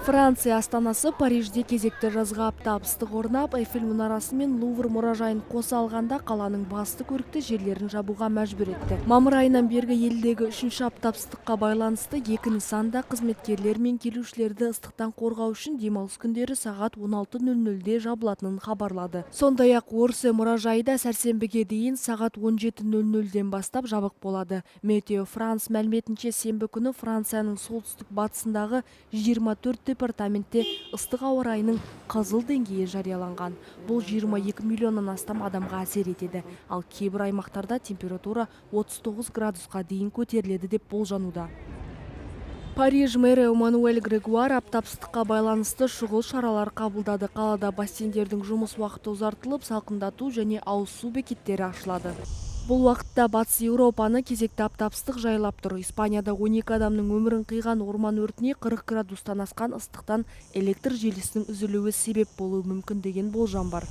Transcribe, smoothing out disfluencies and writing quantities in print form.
Франция астанасы Парижде кезекті жазғы аптап ыстық орнап, Эйфель мұнарасы мен Лувр мұражайын қоса алғанда қаланың басты көрікті жерлерін жабуға мәжбүр етті. Мамыр айынан бергі елдегі 3-ші аптап ыстыққа байланысты екі нысанда қызметкерлер мен келушілерді ыстықтан қорғау үшін демалыс күндері сағат 16:00-де жабылатынын хабарлады. Сондай-ақ Орсе мұражайы да сәрсенбіге дейін сағат 17:00-ден бастап жабық болады. Метео Франс мәліметінше сенбі күні Францияның солтүстік батысындағы 24 департаментте ыстық ауа райының қызыл деңгейі жарияланған. Бұл 22 миллионнан астам адамға әсер етеді. Ал кейбір аймақтарда температура 39 градусқа дейін көтеріледі деп болжануда. Париж мэрі Эммануэль Грегуар аптап ыстыққа байланысты шұғыл шаралар қабылдады. Қалада бассейндердің жұмыс уақыты ұзартылып, салқындату және ауыз су бекеттері ашылады. Бұл уақытта батыс Еуропаны кезекті аптап ыстық жайлап тұр. Испанияда 12 адамның өмірін қиған орман өртіне 40 градустан асқан ыстықтан электр желісінің үзілуі себеп болуы мүмкін деген болжам бар.